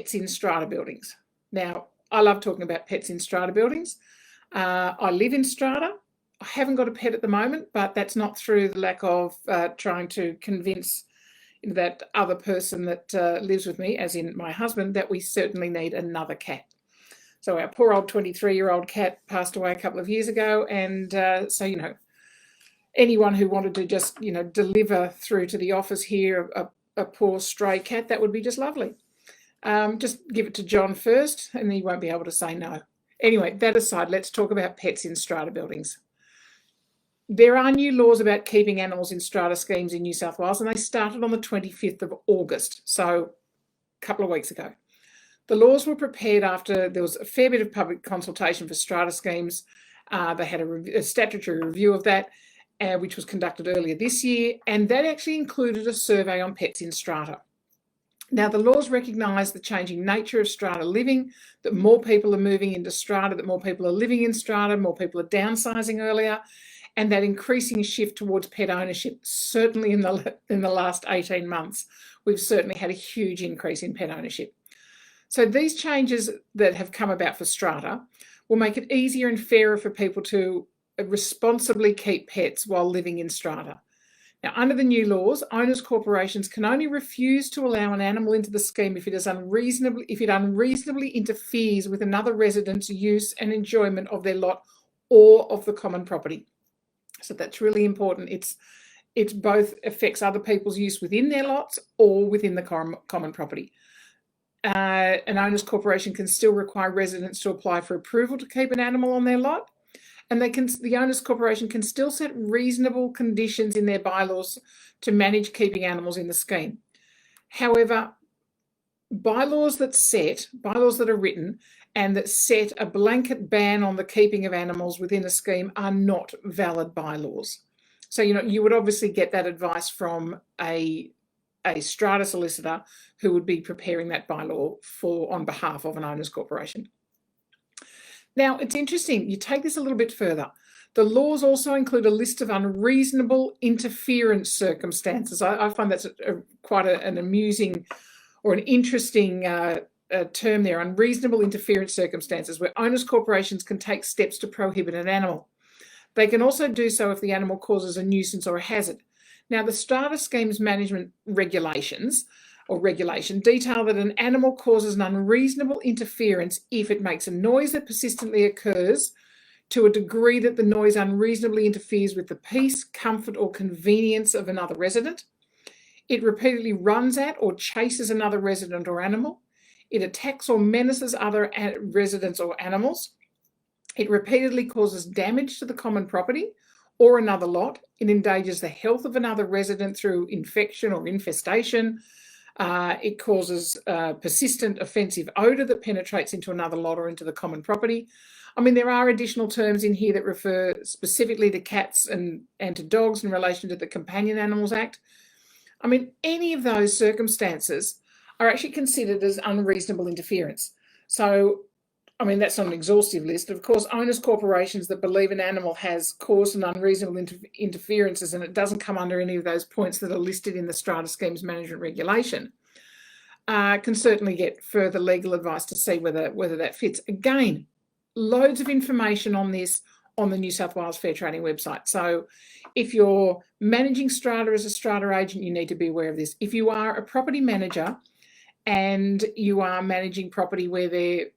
pets in strata buildings. Now, I love talking about pets in strata buildings. I live in strata. I haven't got a pet at the moment, but that's not through the lack of trying to convince that other person that lives with me, as in my husband, that we certainly need another cat. So our poor old 23-year-old cat passed away a couple of years ago, and so, anyone who wanted to just, deliver through to the office here a poor stray cat, that would be just lovely. Just give it to John first, and he won't be able to say no. Anyway, that aside, let's talk about pets in strata buildings. There are new laws about keeping animals in strata schemes in New South Wales, and they started on the 25th of August, so a couple of weeks ago. The laws were prepared after there was a fair bit of public consultation for strata schemes. They had a statutory review of that, which was conducted earlier this year, and that actually included a survey on pets in strata. Now, the laws recognise the changing nature of strata living, that more people are moving into strata, that more people are living in strata, more people are downsizing earlier, and that increasing shift towards pet ownership. Certainly in the last 18 months, we've certainly had a huge increase in pet ownership. So these changes that have come about for strata will make it easier and fairer for people to responsibly keep pets while living in strata. Now, under the new laws, owners' corporations can only refuse to allow an animal into the scheme if it unreasonably interferes with another resident's use and enjoyment of their lot or of the common property. So that's really important. It's both affects other people's use within their lots or within the common property. An owner's corporation can still require residents to apply for approval to keep an animal on their lot, and the owner's corporation can still set reasonable conditions in their bylaws to manage keeping animals in the scheme. However, bylaws that are written and that set a blanket ban on the keeping of animals within a scheme are not valid bylaws. So, you would obviously get that advice from a strata solicitor who would be preparing that bylaw on behalf of an owner's corporation. Now, it's interesting, you take this a little bit further. The laws also include a list of unreasonable interference circumstances. I find that's quite an amusing or an interesting term there, unreasonable interference circumstances, where owners' corporations can take steps to prohibit an animal. They can also do so if the animal causes a nuisance or a hazard. Now, the strata schemes management regulation detail that an animal causes an unreasonable interference if it makes a noise that persistently occurs to a degree that the noise unreasonably interferes with the peace, comfort, or convenience of another resident. It repeatedly runs at or chases another resident or animal. It attacks or menaces other residents or animals. It repeatedly causes damage to the common property or another lot. It endangers the health of another resident through infection or infestation. It causes persistent offensive odour that penetrates into another lot or into the common property. I mean, there are additional terms in here that refer specifically to cats and to dogs in relation to the Companion Animals Act. I mean, any of those circumstances are actually considered as unreasonable interference. So, I mean, that's not an exhaustive list. Of course, owners' corporations that believe an animal has caused an unreasonable interferences and it doesn't come under any of those points that are listed in the Strata Schemes Management Regulation can certainly get further legal advice to see whether that fits. Again, loads of information on this on the New South Wales Fair Trading website. So if you're managing strata as a strata agent, you need to be aware of this. If you are a property manager and you are managing property where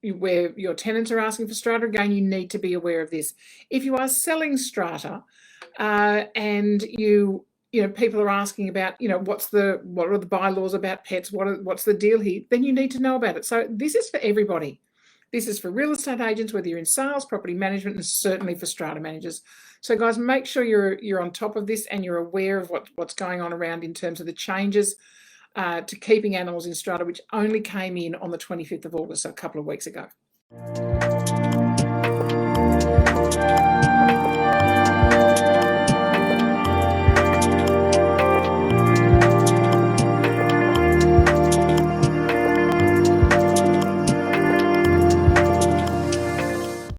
your tenants are asking for strata, again, you need to be aware of this. If you are selling strata and people are asking about, what are the bylaws about pets, what's the deal here, then you need to know about it. So this is for everybody. This is for real estate agents, whether you're in sales, property management, and certainly for strata managers. So guys, make sure you're on top of this and you're aware of what's going on around in terms of the changes to keeping animals in strata, which only came in on the 25th of August, so a couple of weeks ago.